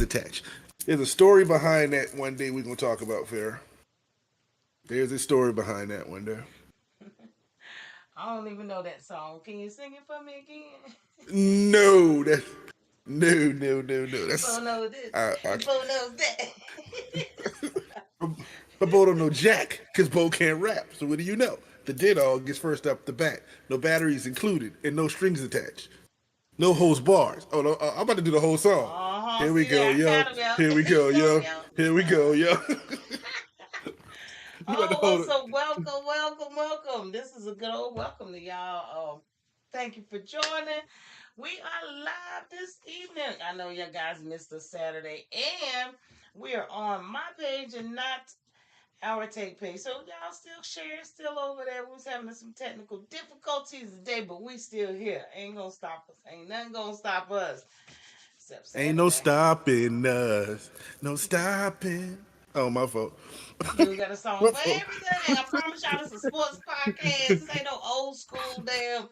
attached. There's a story behind that one day we're going to talk about, Farrah. There's a story behind that one there. I don't even know that song. Can you sing it for me again? No, that no. Bo That's knows this. I Bo knows that. but Bo don't know Jack because Bo can't rap. So what do you know? The did all gets first up the bat. No batteries included and no strings attached. No holds bars. Oh, no, I'm about to do the whole song. Here we See go, that? I yo. got him, yo. Here we He go, go, yo. yo. Here we go, yo. You about to Oh, hold well, it. so welcome. This is a good old welcome to y'all. Thank you for joining. We are live this evening. I know you guys missed a Saturday, and we are on my page and not our take page. So y'all still share, still over there. We was having some technical difficulties today, but we still here. Ain't gonna stop us. Ain't nothing gonna stop us except Ain't no Saturday. stopping us. No stopping. Oh, my fault. You got a song My for fault. everything. I promise y'all, this is a sports podcast. This ain't no old school damn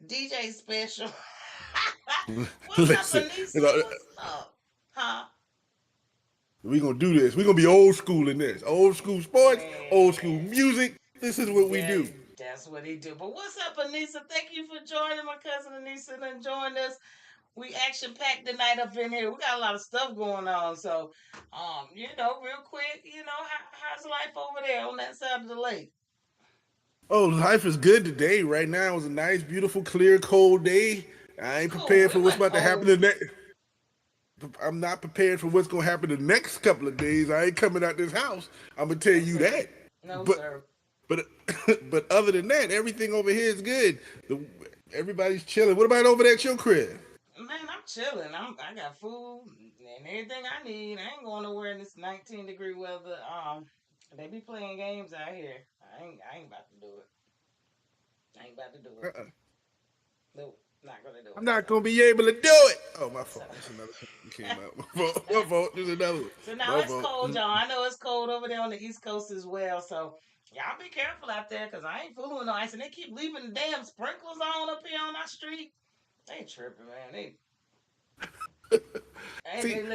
DJ special. What's up, Listen, Anissa? you know, What's up? Huh? we gonna do this. We gonna be old school in this. Old school sports, old school Man, music. This is what we that do. that's what he do. But what's up, Anissa? Thank you for joining my cousin Anissa and joining us. We action packed tonight up in here. We got a lot of stuff going on. So, real quick, how's life over there on that side of the lake? Oh, life is good today. Right now, it was a nice, beautiful, clear, cold day. I ain't Cool. prepared for It what's wasn't about to happen cold. the next. I'm not prepared for what's gonna happen the next couple of days. I ain't coming out this house. I'm gonna tell No, you sir. that. No, But sir. but but other than that, everything over here is good. Everybody's chilling. What about over there at your crib? Man, I'm chilling. I got food and everything I need. I ain't going nowhere in this 19-degree weather. They be playing games out here. I ain't about to do it. I ain't about to do it. Uh-uh. Nope, not gonna do I'm it. not So, gonna be able to do it. Oh, my so, fault. That's another thing that came out. My fault. My fault. There's another one. so now My it's fault. cold, y'all. I know it's cold over there on the East Coast as well. So y'all be careful out there, cause I ain't fooling with no ice, and they keep leaving the damn sprinklers on up here on our street. They tripping, man. They See, looking.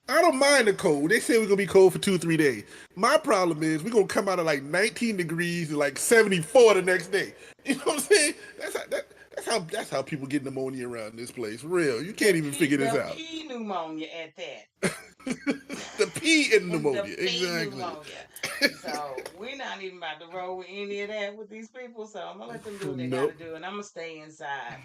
I don't mind the cold. They say we're gonna be cold for 2 or 3 days. My problem is we're gonna come out of like 19 degrees and like 74 the next day. You know what I'm saying? That's how people get pneumonia around this place. Real. You can't even figure this The out. P pneumonia at that. The P in The pneumonia. P Exactly. pneumonia. So we're not even about to roll with any of that with these people. So I'm gonna let them do what they gotta Nope. do, and I'm gonna stay inside.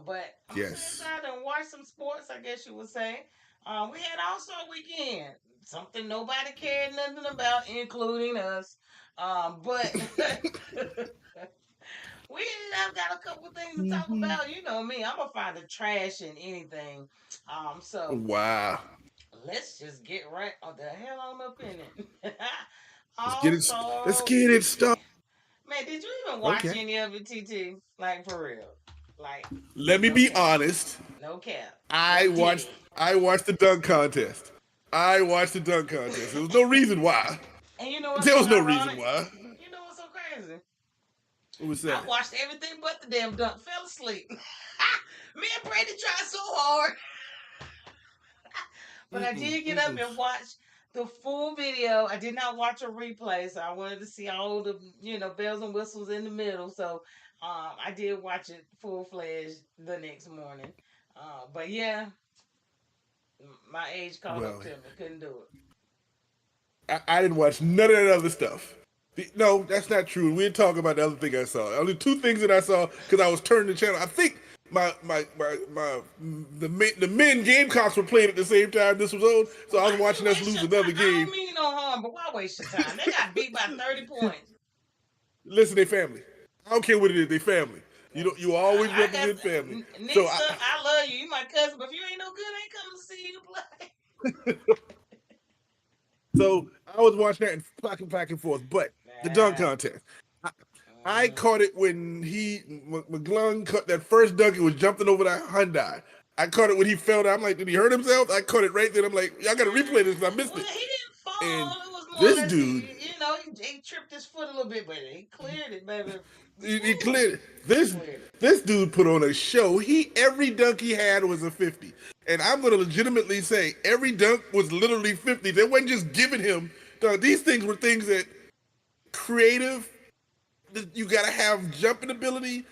But I'm gonna sit Yes. inside and watch some sports. I guess you would say. We had also a weekend, something nobody cared nothing about, including us. But we have got a couple things to talk Hmm. about. You know me, I'm gonna find the trash in anything. So Wow. let's just get right on the hell on up in it. Let's get it. Let's Also, get it started. man, did you even watch Okay. any of it, TT? Like for real? Like Let me no be cap, honest. no cap. I Or did watched. it? I watched the dunk contest. I watched the dunk contest. There was no reason why. And you know what's There so was no reason ironic? why. You know what's so crazy? What was I that? watched everything but the damn dunk. Fell asleep. Me and Brady tried so hard, but I Mm-mm, did get up mm-mm. and watch the full video. I did not watch a replay, so I wanted to see all the bells and whistles in the middle. So I did watch it full fledged the next morning. But yeah, my age caught up Well, to me. Couldn't do it. I didn't watch none of that other stuff. No, that's not true. We didn't talk about the other thing I saw. Only two things that I saw because I was turning the channel. I think the men Gamecocks were playing at the same time this was on, so I was Why watching you us waste lose your time? another I game. don't mean no harm, but why waste your time? They got beat by 30 points. Listen, they family. I don't care what it is. They family. You No, don't. You always I got represent family. So Nisa. I love you. You my cousin, but if you ain't no good, I ain't coming to see you play. so I was watching that and back and forth. But the dunk Nah. contest. I caught it when McGlung caught that first dunk. It was jumping over that Hyundai. I caught it when he fell down. I'm like, did he hurt himself? I caught it right then. I'm like, y'all got to replay this because I missed Well, it. he didn't And fall. It was more or this less dude, he tripped his foot a little bit, but he cleared it, baby. he Woo, cleared it. This cleared it. this dude put on a show. Every dunk he had was a 50. And I'm going to legitimately say every dunk was literally 50. They wasn't just giving him. These things were things that creative. You got to have jumping ability.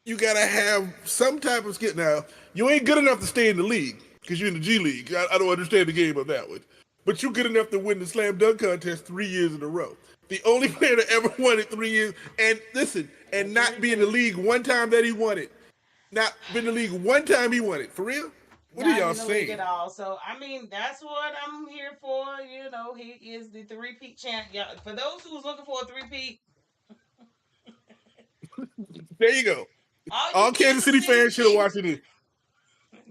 You got to have some type of skill. Now, you ain't good enough to stay in the league because you're in the G League. I don't understand the game of that one. But you're good enough to win the slam dunk contest 3 years in a row. The only player that ever won it 3 years, and listen, and not be in the league one time that he won it. Not been in the league one time he won it. For real? What are Not y'all in the league at saying? all. So I mean, that's what I'm here for. You know, he is the three-peat champ. Yeah, for those who's looking for a three-peat, There you go. all you All Kansas Kansas City City fans should have watched Chiefs, it.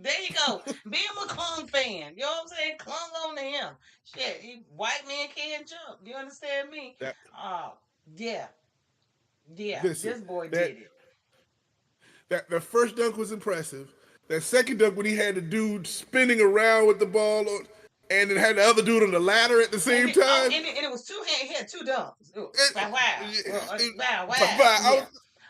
there you go. Be a McClung fan. You know what I'm saying? Clung on to him. Shit, white man can't jump. You understand me? That, Uh, yeah, yeah. listen, This boy that did it. that first dunk was impressive. That second dunk when he had the dude spinning around with the ball, and then had the other dude on the ladder at the And same it, oh, time. and it was two hand. He had two dunks. Ooh, wow, wow, wow, Papa, wow. Yeah.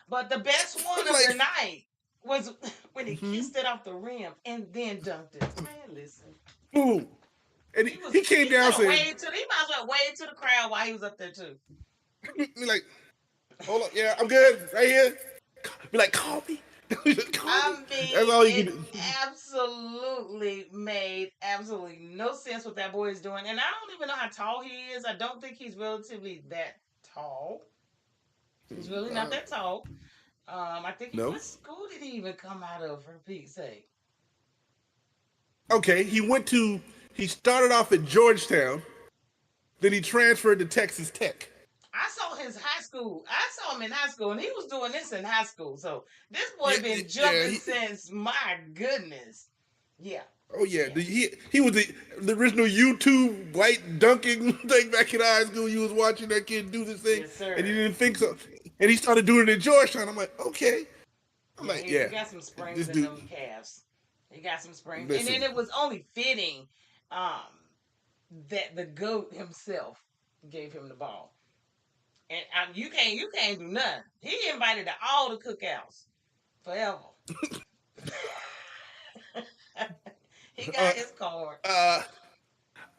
But the best one I'm of the like, night was when he mm-hmm. kissed it off the rim and then dunked it. Man, listen. Boom. And He was he came he down could have saying, waved to he might as well wave to the crowd while he was up there too. like, hold up, yeah, I'm good, right here. Be like, call me. Call me. I That's mean, all you it can do. absolutely made absolutely no sense what that boy is doing. And I don't even know how tall he is. I don't think he's relatively that tall. He's really not that tall. I think No. what school did he even come out of for Pete's sake? Okay, he started off at Georgetown, then he transferred to Texas Tech. I saw his high school. I saw him in high school, and he was doing this in high school. So this Yeah, boy been yeah. jumping since my goodness. Yeah, Oh yeah, yeah. he was the original YouTube white dunking thing back in high school. You was watching that kid do this thing, Yes, and he sir. didn't think so, and he started doing it in Georgetown. I'm like, okay. I'm Yeah, like, he yeah, got some springs this in dude. them calves. He got some springs, and then Listen, it was only fitting um, that the goat himself gave him the ball. And you can't do nothing. He invited to all the cookouts forever. He got uh, his card. uh,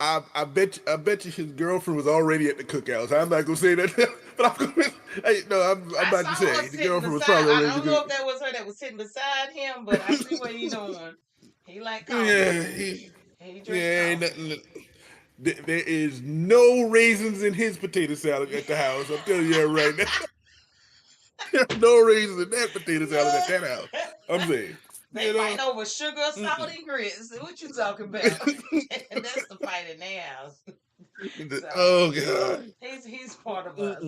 I bet you his girlfriend was already at the cookouts. I'm not gonna say that, but I'm gonna. Hey, no, I'm I about to saw her say the sitting girlfriend was beside. probably I already at don't the know if cook. that was her that was sitting beside him, but I see what he doing. He like coffee. Yeah, He drink yeah, ain't coffee. nothing. There is no raisins in his potato salad at the house. I'm telling you that right now. There's no raisins in that potato salad at that house. I'm saying, They you know. fight over sugar, salt, and grits. What you talking about? And that's the fight in their house. So Oh God. he's part of us.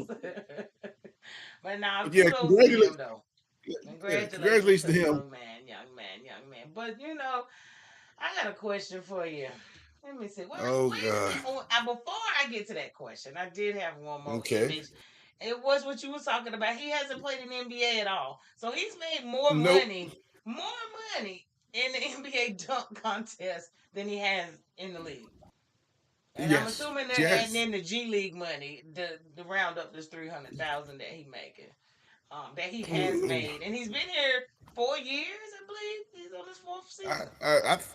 But now Yeah, kudos to him congratulations. though. Yeah, Congratulations congratulations to to the him. young man, young man, young man. But I got a question for you. Let me see. Well, Oh wait a God. minute. Before I get to that question, I did have one more Okay. image. It was what you was talking about. He hasn't played in the NBA at all, so he's made more Nope. money in the NBA dunk contest than he has in the league. And I'm Yes. assuming they're adding Yes. in the G League money, the round up this 300,000 that he making, that he has made, and he's been here 4 years, I believe. He's on his fourth season.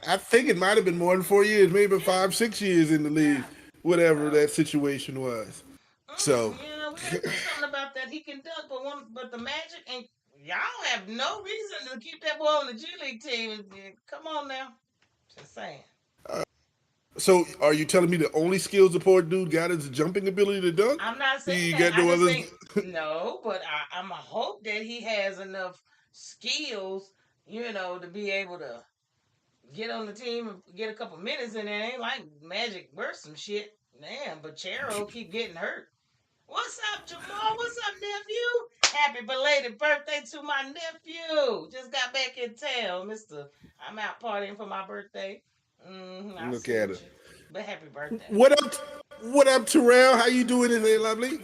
I think it might have been more than 4 years, maybe Yeah, 5, 6 years in the league, yeah. whatever So that situation was. So, we got to do something about that. He can dunk, but the Magic and y'all have no reason to keep that boy on the G League team. Come on now, just saying. so are you telling me the only skills the poor dude got is jumping ability to dunk? I'm not saying He that. got I no just others. think no, but I'm a hope that he has enough skills, to be able to get on the team and get a couple minutes in there. Ain't like Magic burst some shit. Damn, but Charo keep getting hurt. What's up, Jamal? What's up, nephew? Happy belated birthday to my nephew. Just got back in town, Mister. I'm out partying for my birthday. I Look at her. salute you. But happy birthday. What up? What up, Terrell? How you doing today, lovely?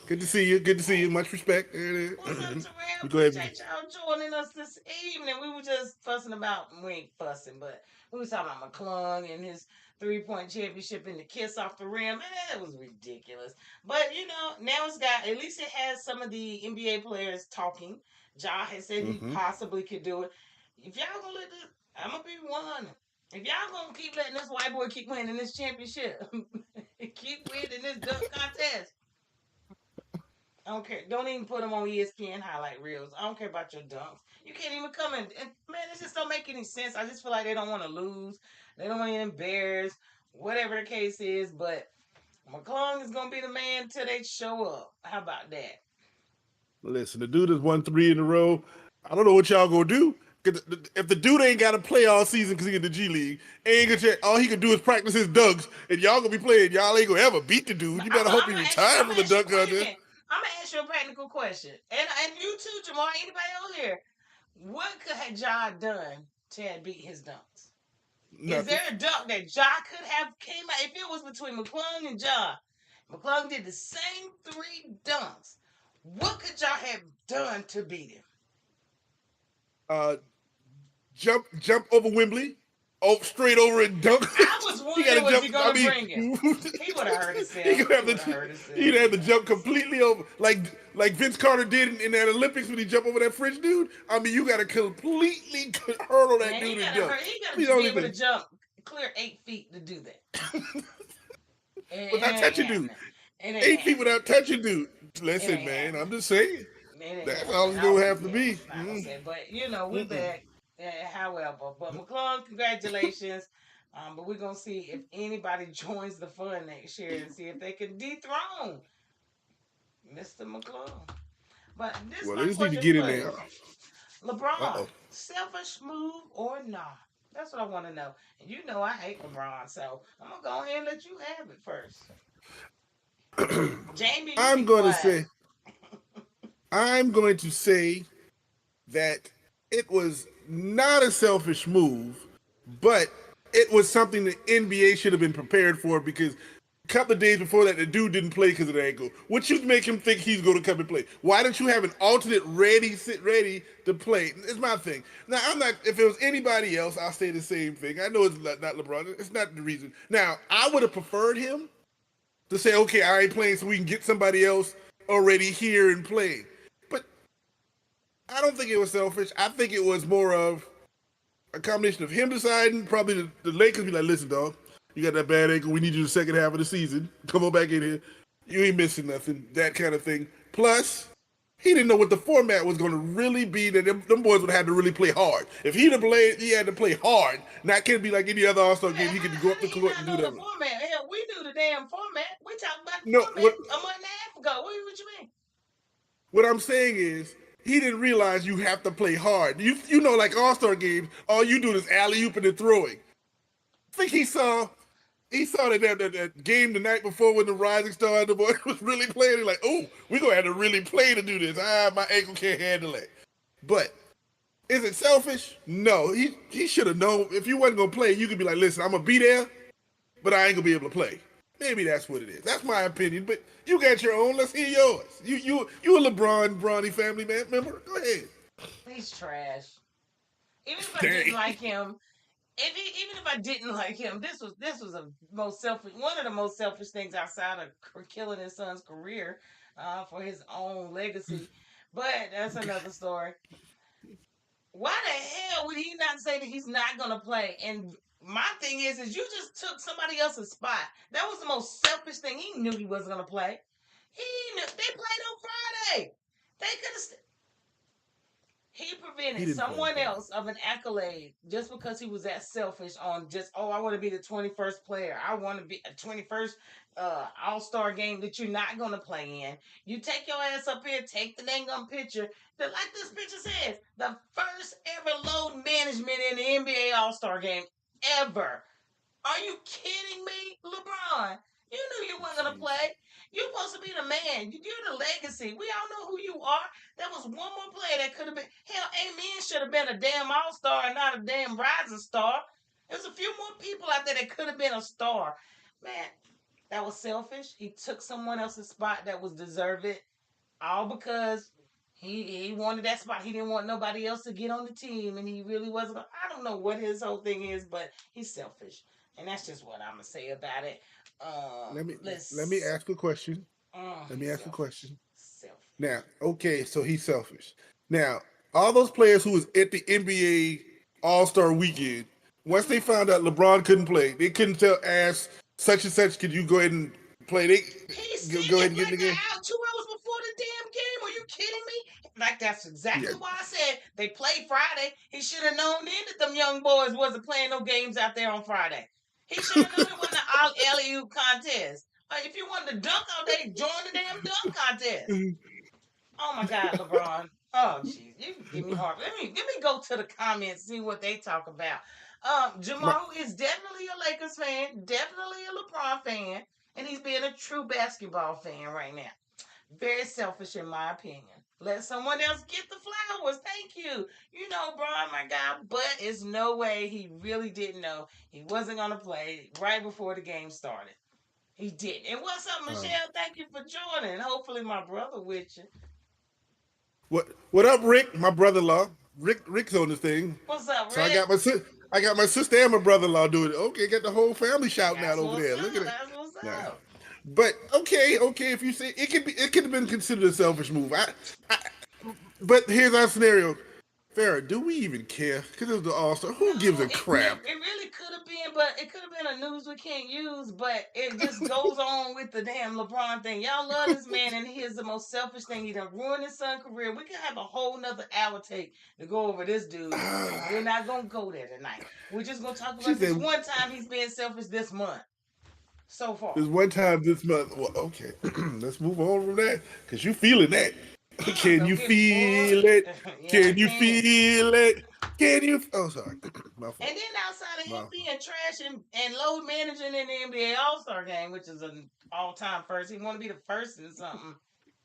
Good to see you. Good to see you. Much respect. What's up, Terrell? We go ahead. Appreciate y'all joining us this evening. We were just fussing about, we ain't fussing, but we was talking about McClung and his 3-point championship and the kiss off the rim. Man, that was ridiculous. But, now at least it has some of the NBA players talking. Ja has said he Mm-hmm. possibly could do it. If y'all gonna let this, I'm gonna be one. If y'all gonna keep letting this white boy keep winning this championship, keep winning this dunk contest. I don't care. Don't even put them on ESPN highlight reels. I don't care about your dunks. You can't even come in. And man, it just don't make any sense. I just feel like they don't want to lose. They don't want to get embarrassed. Whatever the case is, but McClung is gonna be the man till they show up. How about that? Listen, the dude has won 3 in a row. I don't know what y'all gonna do. If the dude ain't got to play all season because he in the G League, all he can do is practice his dunks, and y'all gonna be playing. Y'all ain't gonna ever beat the dude. You better hope he retire from the dunk contest. I'm gonna ask you a practical question, and you too, Jamal. Anybody on here? What could have Ja done to beat his dunks? Nothing. Is there a dunk that Ja could have came out if it was between McClung and Ja? McClung did the same 3 dunks. What could Ja have done to beat him? Jump over Wembley, straight over and dunk. I was wondering was he gonna bring him. He would have hurt himself. He'd have to jump completely over, like Vince Carter did in that Olympics when he jumped over that French dude. I mean, you got to completely hurdle that dude and jump. He got to be able to jump clear 8 feet to do that. Without touching dude. 8 feet without touching dude. Listen, man, I'm just saying. That's all it's gonna have to be. But you know, we're back. However, but McClung, congratulations. But we're gonna see if anybody joins the fun next year and see if they can dethrone Mr. McClung. But this they just need to get in there. LeBron, selfish move or not? That's what I want to know. And you know I hate LeBron, so I'm gonna go ahead and let you have it first. Jamie, I'm going to say that it was not a selfish move, but it was something the NBA should have been prepared for, because a couple of days before that, the dude didn't play because of the ankle. What you make him think he's going to come and play? Why don't you have an alternate ready to play? It's my thing. Now, if it was anybody else, I'll say the same thing. I know it's not LeBron. It's not the reason. Now, I would have preferred him to say, okay, I ain't playing so we can get somebody else already here and playing. But I don't think it was selfish. I think it was more of a combination of him deciding, probably the Lakers be like, listen, dog, you got that bad ankle. We need you the second half of the season. Come on back in here. You ain't missing nothing. That kind of thing. Plus, he didn't know what the format was going to really be. That them boys would have had to really play hard. If he'd have played, he had to play hard. Not can't be like any other All-Star game. He could go up the court and do that. The format. Hell, we knew the damn format. We talked about the format a month and a half ago. What you mean? What I'm saying is, he didn't realize you have to play hard. You know, like All-Star games, all you do is alley-ooping and throwing. I think he saw that game the night before when the Rising Star and the boy was really playing. He's like, oh, we're going to have to really play to do this. My ankle can't handle it. But is it selfish? No. He should have known. If you wasn't going to play, you could be like, listen, I'm going to be there, but I ain't going to be able to play. Maybe that's what it is. That's my opinion. But you got your own. Let's hear yours. You a Bronny family man member? Go ahead. He's trash. Even if I didn't like him, even if I didn't like him, this was one of the most selfish things outside of killing his son's career for his own legacy. But that's another story. Why the hell would he not say that he's not gonna play? And my thing is you just took somebody else's spot. That was the most selfish thing. He knew he wasn't gonna play. He knew they played on Friday. They could have. He prevented someone else of an accolade just because he was that selfish on just, I want to be the 21st player. I want to be a 21st All-Star game that you're not going to play in. You take your ass up here, take the dang picture. Like this picture says, the first ever load management in the NBA All-Star game ever. Are you kidding me, LeBron? You knew you weren't going to play. You're supposed to be the man. You're the legacy. We all know who you are. There was one more player that could have been. Hell, Amen should have been a damn all-star and not a damn rising star. There's a few more people out there that could have been a star. Man, that was selfish. He took someone else's spot that was deserved, all because he wanted that spot. He didn't want nobody else to get on the team, and he really wasn't. I don't know what his whole thing is, but he's selfish. And that's just what I'm going to say about it. Let me ask a question. A question. Selfish. Now, okay, so he's selfish. Now, all those players who was at the NBA All-Star Weekend, Once they found out LeBron couldn't play, they couldn't ask such and such, could you go ahead and play? They He said go they ahead and get in the blacked game. out 2 hours before the damn game. Are you kidding me? Like that's Yeah. exactly why I said they played Friday. He should have known then that them young boys wasn't playing no games out there on Friday. He should have known it wasn't an all alley-oop contest. If you wanted to dunk all day, join the damn dunk contest. Oh my God, LeBron. Oh jeez, you give me heart. Let me go to the comments, see what they talk about. My, Jamal is definitely a Lakers fan, definitely a LeBron fan, and he's being a true basketball fan right now. Very selfish in my opinion. Let someone else get the flowers. Thank you. You know, Bron, my guy, but it's no way he really didn't know he wasn't gonna play right before the game started. He didn't. And what's up, Michelle? Thank you for joining. Hopefully my brother with you. what up, Rick? My brother-in-law. Rick's on this thing. What's up, So I Rick? got my sister and my brother-in-law doing it. Okay, got the whole family shouting out That's over what's there. up. Look at it. That's what's Nah. up. But okay. If you say it could have been considered a selfish move. But here's our scenario. Farrah, do we even care? Because it's the All-Star. Who gives a crap? It really could have been, but it could have been a news we can't use. But it just goes on with the damn LeBron thing. Y'all love this man, and he is the most selfish thing. He done ruined his son's career. We could have a whole nother hour take to go over this dude. We're not gonna go there tonight. We're just gonna talk about this one time he's being selfish this month. So far. There's one time this month. Well, okay, let's move on from that because you feeling that. Can you feel it? Can you feel it? Can you? Oh, sorry. And then outside of him being trash and load managing in the NBA All-Star game, which is an all-time first, he want to be the first in something.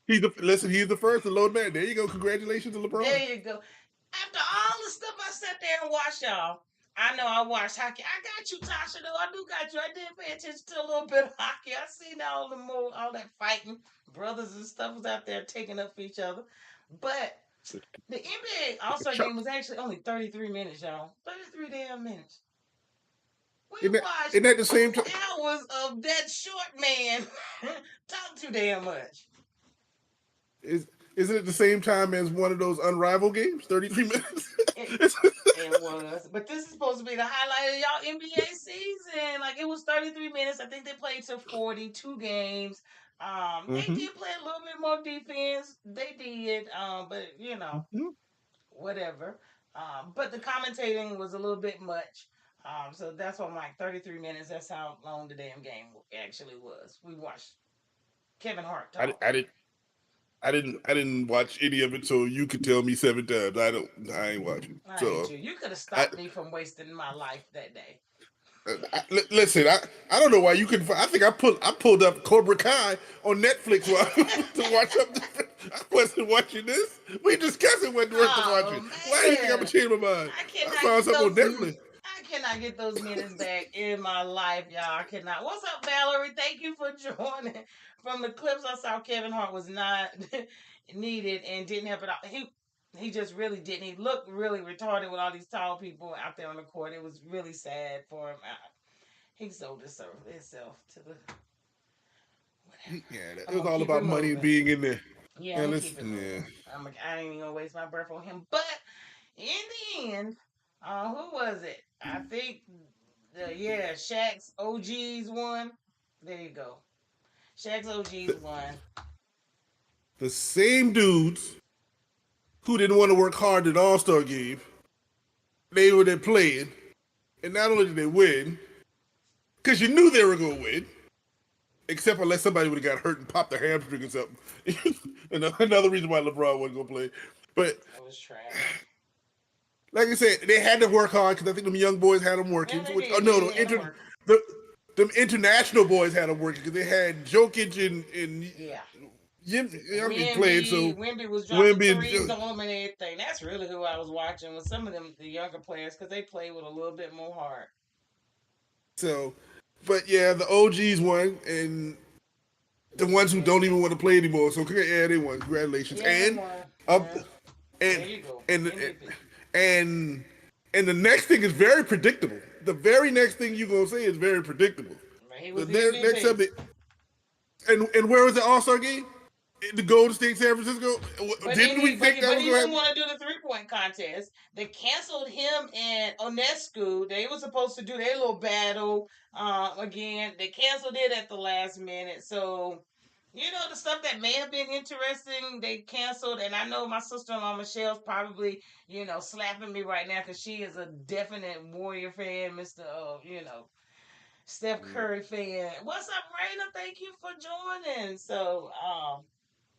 He's the first to load man. There you go. Congratulations to LeBron. There you go. After all the stuff I sat there and watched, y'all, I know I watched hockey. I got you, Tasha, though. I do got you. I did pay attention to a little bit of hockey. I seen all that fighting. Brothers and stuff was out there taking up for each other. But the NBA All-Star game was actually only 33 minutes, y'all. 33 damn minutes. We watched isn't that the same time? hours of that short man talk too damn much. Isn't it the same time as one of those unrivaled games? 33 minutes. It was, but this is supposed to be the highlight of y'all NBA season. Like it was 33 minutes. I think they played to 42 games. They did play a little bit more defense. They did, but you know, whatever. But the commentating was a little bit much. So that's why I'm like 33 minutes. That's how long the damn game actually was. We watched Kevin Hart talk. I didn't watch any of it, so you could tell me 7 times. I ain't watching. So you could have stopped me from wasting my life that day. Listen, I don't know why you couldn't. I think I pulled up Cobra Kai on Netflix to watch up. I wasn't watching this. We discussed it wasn't worth watching. Why do you think I'm gonna change my mind? I found something on Netflix. I cannot get those minutes back in my life, y'all. I cannot. What's up, Valerie? Thank you for joining. From the clips I saw, Kevin Hart was not needed and didn't have it all. He just really didn't. He looked really retarded with all these tall people out there on the court. It was really sad for him. He sold himself to the. Whatever. Yeah, it was all about money being in there. Yeah, I ain't even gonna waste my breath on him. But in the end, who was it? I think, Shaq's OGs won. There you go. Shaq's OGs won. The same dudes who didn't want to work hard at the All-Star game, they were there playing, and not only did they win, because you knew they were going to win, except unless somebody would have got hurt and popped their hamstring or something. Another reason why LeBron wasn't going to play. But that was trash. Like I said, they had to work hard because I think them young boys had them working. Them international boys had them working because they had Jokic and Wemby played. So Wemby was dropping threes on them and everything. That's really who I was watching with some of them, the younger players, because they play with a little bit more heart. So, but yeah, the OGs won, and the ones who don't even want to play anymore. So they won. Congratulations. There you go. And the next thing is very predictable. The very next thing you're gonna say is very predictable. He was and where was the All-Star game? The Golden State San Francisco. But Didn't then we he, but think he, that but was he going didn't to want happen? to do the 3-point contest. They canceled him and Onescu. They were supposed to do their little battle again. They canceled it at the last minute. So, the stuff that may have been interesting, they canceled. And I know my sister-in-law Michelle's probably, slapping me right now because she is a definite Warrior fan, Mister. Steph Curry fan. What's up, Raina? Thank you for joining. So,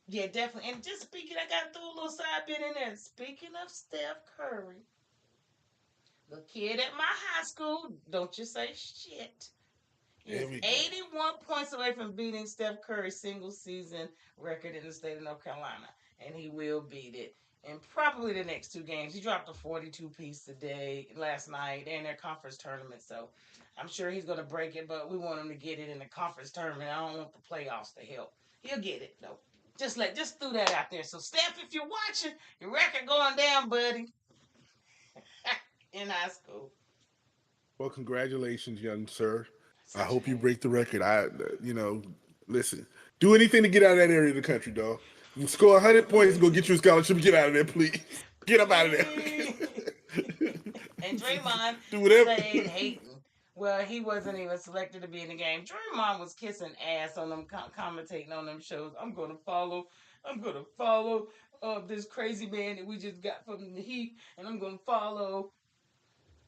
yeah, definitely. And just speaking, I got to throw a little side bit in there. Speaking of Steph Curry, the kid at my high school, don't you say shit. He There is we go. 81 points away from beating Steph Curry's single season record in the state of North Carolina. And he will beat it in probably the next two games. He dropped a 42 piece today, last night, in their conference tournament. So I'm sure he's going to break it, but we want him to get it in the conference tournament. I don't want the playoffs to help. He'll get it, though. Just threw that out there. So Steph, if you're watching, your record going down, buddy, in high school. Well, congratulations, young sir. I Such a hope you hater. break the record. Listen, do anything to get out of that area of the country, dog. You can score 100 points and go get you a scholarship. Get out of there, please. Get up out of Please. there. And Draymond Do whatever. stayed hating. Well, he wasn't even selected to be in the game. Draymond was kissing ass on them, commentating on them shows. I'm gonna follow this crazy man that we just got from the Heat, and I'm gonna follow.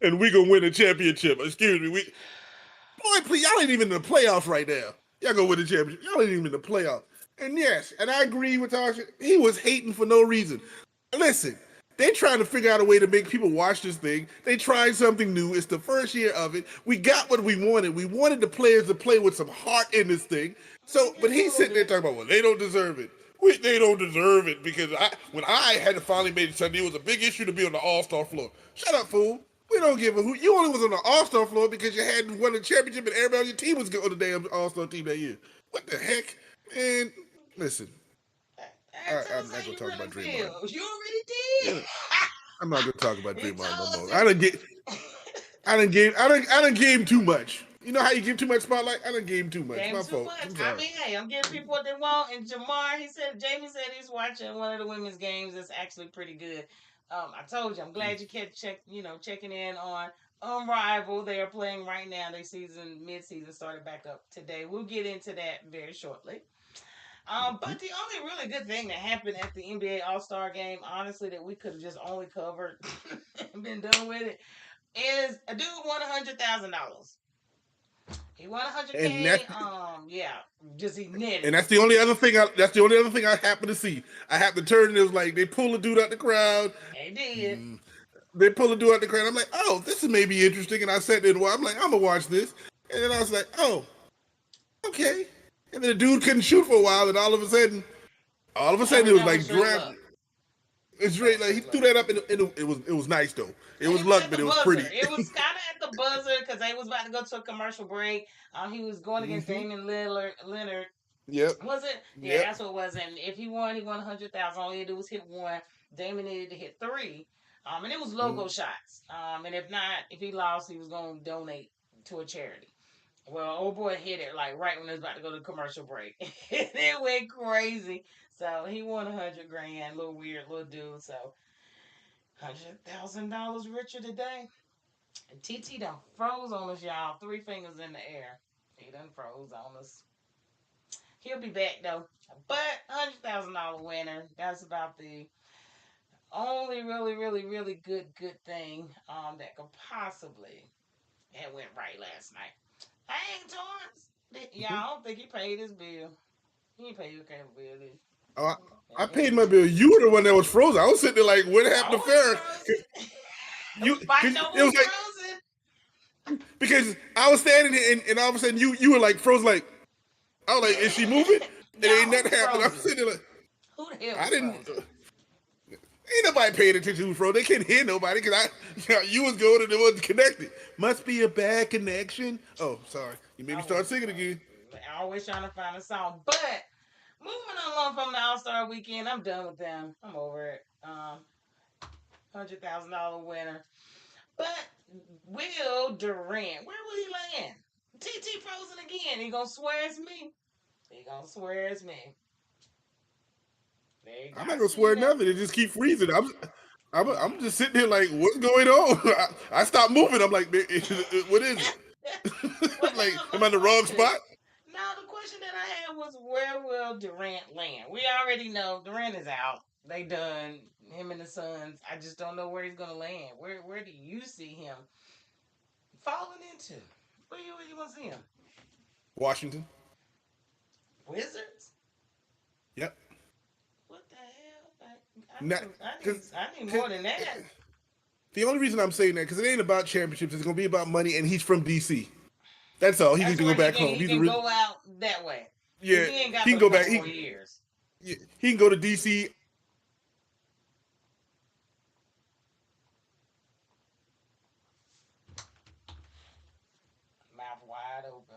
And we gonna win a championship. Excuse me. Boy, please, y'all ain't even in the playoffs right now. Y'all gonna win the championship. Y'all ain't even in the playoffs. And yes, and I agree with Tasha. He was hating for no reason. Listen, they trying to figure out a way to make people watch this thing. They tried something new. It's the first year of it. We got what we wanted. We wanted the players to play with some heart in this thing. So, You but he's ruined sitting there it. talking about, well, they don't deserve it. They don't deserve it because when I had to finally made it Sunday, it was a big issue to be on the All Star floor. Shut up, fool. We don't give a who. You only was on the All Star floor because you hadn't won the championship and everybody on your team was on the damn All Star team that year. What the heck, man? Listen, Tell I'm us not how gonna you talk really about Draymond. feel. You already Yeah, I'm not gonna talk about did. He Draymond no told us more. it. I done gave him too much. You know how you give too much spotlight? I done gave him too much. Game My too fault. much. I'm I sorry. mean, hey, I'm giving people what they want. And Jamie said he's watching one of the women's games. That's actually pretty good. I told you, I'm glad you kept checking in on Unrivaled. They are playing right now. Their mid-season started back up today. We'll get into that very shortly. But the only really good thing that happened at the NBA All Star game, honestly, that we could have just only covered and been done with it, is a dude won $100,000. He won And 100K. that's Yeah, just he netted and it. that's the only other thing. That's the only other thing I happened to see. I happened to turn and it was like they pull a dude out the crowd. They did. They pull a dude out the crowd. I'm like, oh, this is maybe interesting. And I sat there and I'm like, I'm gonna watch this. And then I was like, oh, okay. And then the dude couldn't shoot for a while, and all of a sudden, it was That was like straight draft. luck. It's That great. was Like he straight threw luck. that up, and it was nice though. It And was it was luck, at but the it was buzzer. pretty. It was kind of at the buzzer because they was about to go to a commercial break. He was going against hmm Damian Lillard. Leonard. Yep. Was it? Yeah, Yep. that's what it was. And if he won 100,000. All he had to do was hit one. Damon needed to hit three. And it was logo shots. And if not, if he lost, he was going to donate to a charity. Well, old boy hit it like right when it was about to go to commercial break. It went crazy. So he won 100 grand. Little weird, little dude. So $100,000 richer today. And TT done froze on us, y'all. Three fingers in the air. He done froze on us. He'll be back though. But $100,000 winner. That's about the only really good thing that could possibly have went right last night. Hey, Torrence. Yeah, I don't think he paid his bill. He ain't paid his cable bill. Did Uh, I he? paid my bill. You were the one that was frozen. I was sitting there like, what I happened to wasn't Farrah? frozen. It You, was fighting cause over it who's was like frozen. because I was standing there and all of a sudden you were like frozen. Like I was like, is she moving? And Y'all, ain't who nothing was happened. I'm frozen? sitting there like, Who the hell I was didn't. frozen? Ain't nobody paying attention to who's frozen. They couldn't hear nobody because you was going and it wasn't connected. Must be a bad connection. Oh, sorry. You made me I start was singing again. always trying to find a song. But moving along from the All Star weekend, I'm done with them. I'm over it. $100,000 winner. But Will Durant, where will he land? TT frozen again. He gonna swear it's me. He gonna swear it's me. I'm not I gonna see swear that. nothing. It just keep freezing. I'm Mm. just sitting there like, what's going on? I stopped moving. I'm like, what is it? Well, I'm like, now am my I in the wrong question. spot? Now the question that I had was, where will Durant land? We already know Durant is out. They done him and the Suns. I just don't know where he's gonna land. Where do you see him falling into? Where you want to see him? Washington. Wizards? Yep. What the hell? I Not need I because need I need more than that. the only reason I'm saying that because it ain't about championships. It's gonna be about money, and he's from DC. That's all. He needs That's to go where back home. he He's a can real, go out that way because yeah. he ain't got He can but a go back. couple more years. He can go to DC. Mouth wide open.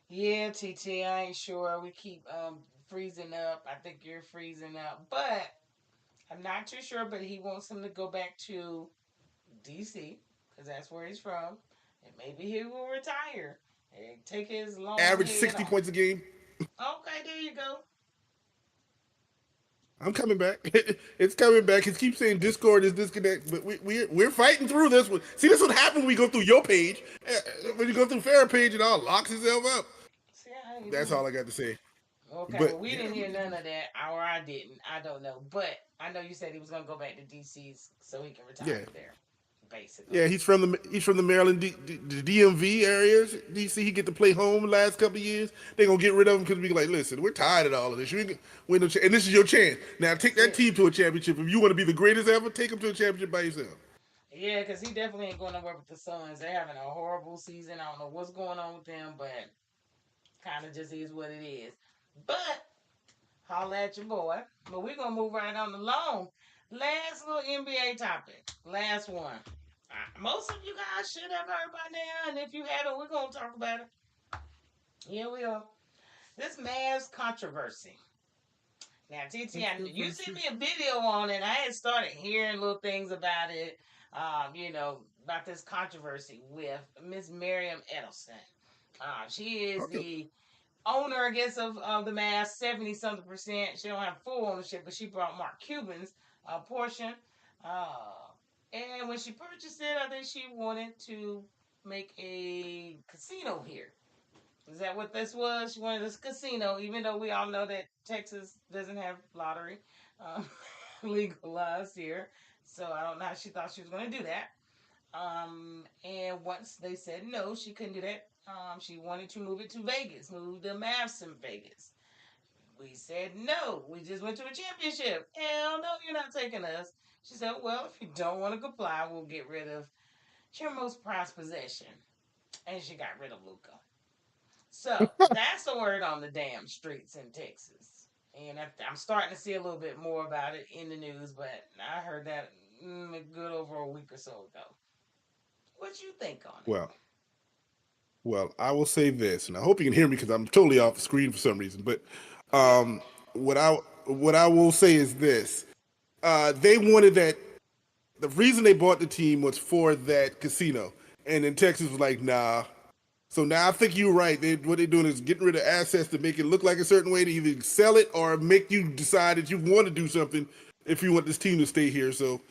Yeah, TT, I ain't sure. We keep freezing up. I think you're freezing up, but I'm not too sure. But he wants him to go back to DC because that's where he's from, and maybe he will retire and take his long Average head 60 off. points a game. Okay, there you go. I'm coming back. It's coming back. It keeps saying Discord is disconnect, but we're fighting through this one. See, this would happen when we go through your page. When you go through Farrah page, it all locks itself up. See, I ain't That's do. all I got to say. Okay, But well, we yeah, didn't hear none of that, or I didn't. I don't know, but I know you said he was gonna go back to DC so he can yeah, retire there, basically. yeah. He's from the Maryland the DMV areas. DC. He get to play home the last couple of years. They gonna get rid of him because we like, listen, we're tired of all of this. You ain't gonna win no and this is your chance. Now take that See, team to a championship. If you want to be the greatest ever, take them to a championship by yourself. yeah, because he definitely ain't going nowhere with the Suns. They're having a horrible season. I don't know what's going on with them, but kind of just is what it is. But holla at your boy. But we're gonna move right on along. Last little NBA topic. Last one. Most of you guys should have heard by now, and if you haven't, we're gonna talk about it. Here we are. This Mavs controversy. Now, TT, you sent Controversy. me a video on it. I had started hearing little things about it, about this controversy with Miss Miriam Edelson. She is Okay. the owner, I guess, of the Mavs, 70 something percent. She don't have full ownership, but she brought Mark Cuban's portion. Uh, and when she purchased it, I think she wanted to make a casino here. Is that what this was? She wanted this casino, even though we all know that Texas doesn't have lottery um, legalized here. So I don't know how she thought she was going to do that. And once they said no, she couldn't do that. She wanted to move it to Vegas, move the Mavs to Vegas. We said no. We just went to a championship. Hell no, you're not taking us. She said, well, if you don't want to comply, we'll get rid of your most prized possession. And she got rid of Luca. So that's the word on the damn streets in Texas. And I'm starting to see a little bit more about it in the news, but I heard that a good over a week or so ago. What you think on it? Well, I will say this, and I hope you can hear me because I'm totally off the screen for some reason. But Yeah. um, what I will say is this: they wanted that. The reason they bought the team was for that casino, and then Texas was like, nah. So now I think you're right. What they're doing is getting rid of assets to make it look like a certain way to either sell it or make you decide that you want to do something if you want this team to stay here. So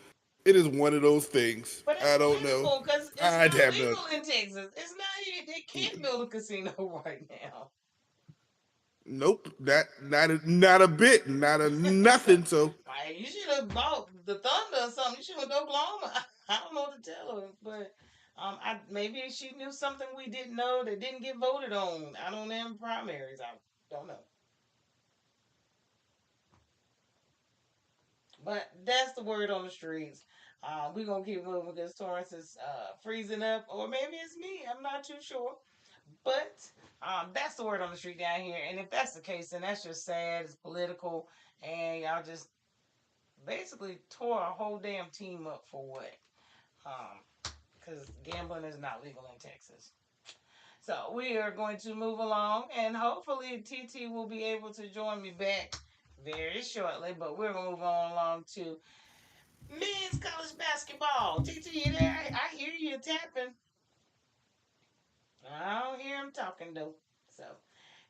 it is one of those things. But it's I don't know. political because it's I'd not have no. legal in Texas. It's not even, they can't build a casino right now. Nope, not a bit, not a nothing. So Like, you should have bought the Thunder or something. You should have went to Oklahoma. I don't know what to tell her, but maybe she knew something we didn't know that didn't get voted on. I don't know in primaries. I don't know. But that's the word on the streets. We're gonna keep moving because Torrance is freezing up, or maybe it's me. I'm not too sure. But that's the word on the street down here. And if that's the case, then that's just sad. It's political, and y'all just basically tore a whole damn team up for what? Because gambling is not legal in Texas. So we are going to move along, and hopefully TT will be able to join me back very shortly. But we're gonna move on along to men's college basketball. TT, you there? I hear you tapping. I don't hear him talking though. So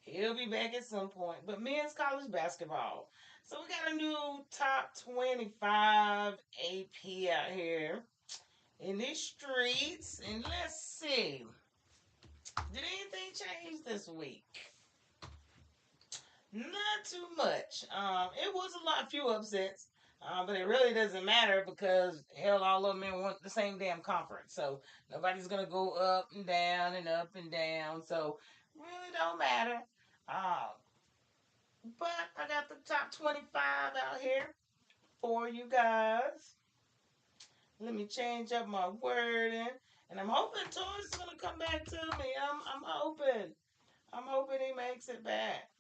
He'll be back at some point. But men's college basketball. So we got a new top 25 AP out here in these streets. And let's see. Did anything change this week? Not too much. It was a lot few upsets, but it really doesn't matter because hell, all of them in one the same damn conference. So nobody's gonna go up and down and up and down. So really don't matter. Um, but I got the top 25 out here for you guys. Let me change up my wording, and I'm hoping Torrence is gonna come back to me. I'm hoping. I'm hoping he makes it back.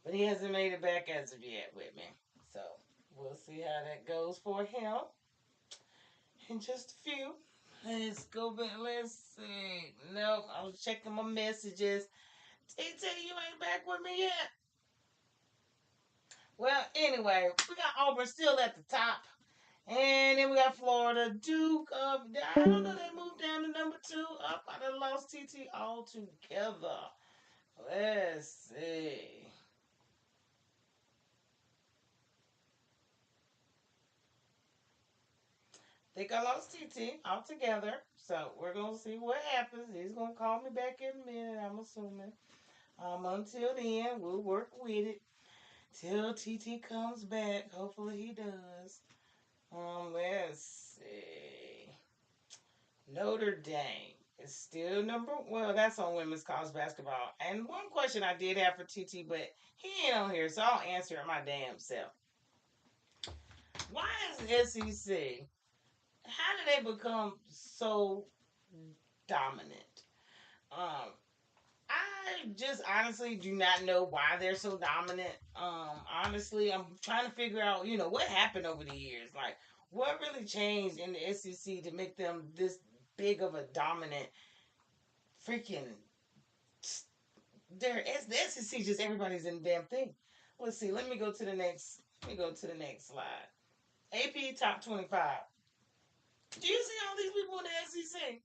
But he hasn't made it back as of yet with me. So we'll see how that goes for him in just a few. Let's go back. Let's see. Nope, I was checking my messages. TT, you ain't back with me yet. Well, anyway, we got Auburn still at the top. And then we got Florida. Duke up. I don't know. They moved down to number 2. Up. I done lost TT altogether. Let's see. Think I lost TT altogether. So we're gonna see what happens. He's gonna call me back in a minute, I'm assuming. Until then, we'll work with it till TT comes back. Hopefully he does. Let's see. Notre Dame is still well, that's on women's college basketball. And one question I did have for TT, but he ain't on here, so I'll answer it my damn self. Why is SEC? How did they become so dominant? Um, I just honestly do not know why they're so dominant. Honestly, I'm trying to figure out, what happened over the years. Like, what really changed in the SEC to make them this big of a dominant freaking? The SEC just everybody's in the damn thing. Let's see. Let me go to the next. Let me go to the next slide. AP top 25. Do you see all these people in the SEC?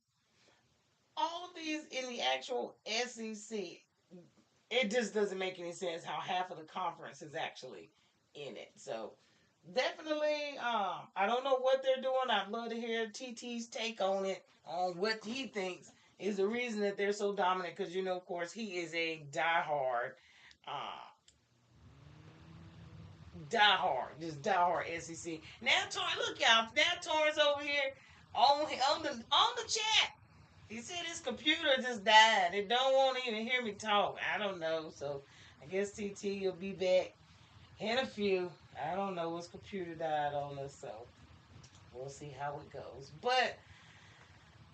All of these in the actual SEC. It just doesn't make any sense how half of the conference is actually in it. So definitely, I don't know what they're doing. I'd love to hear TT's take on it, on what he thinks is the reason that they're so dominant. Because of course, he is a uh, just diehard SEC. Now, look y'all. Now Torrence over here on the chat. He said his computer just died. It don't want to even hear me talk. I don't know. So I guess TT will be back in a few. I don't know. His computer died on us, so we'll see how it goes. But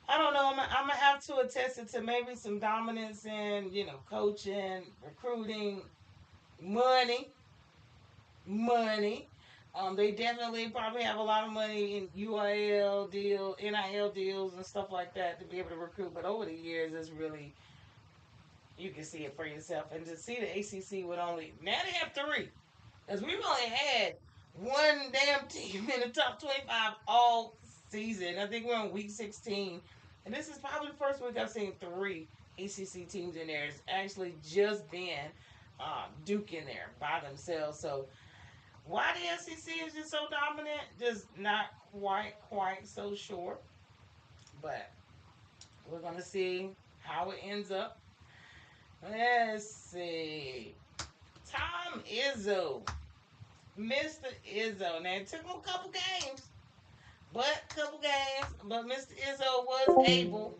I don't know. I'm gonna have to attest it to maybe some dominance in coaching, recruiting, money, money. They definitely probably have a lot of money in NIL deals, and stuff like that to be able to recruit. But over the years, it's really you can see it for yourself. And to see the ACC with only now they have 3, because we've only had one damn team in the top 25 all season. I think we're on week 16, and this is probably the first week I've seen 3 ACC teams in there. It's actually just been Duke in there by themselves. So why the SEC is just so dominant, just not quite so sure. But we're gonna see how it ends up. Let's see. Tom Izzo. Mr. Izzo. Now, it took him a couple games. But Mr. Izzo was able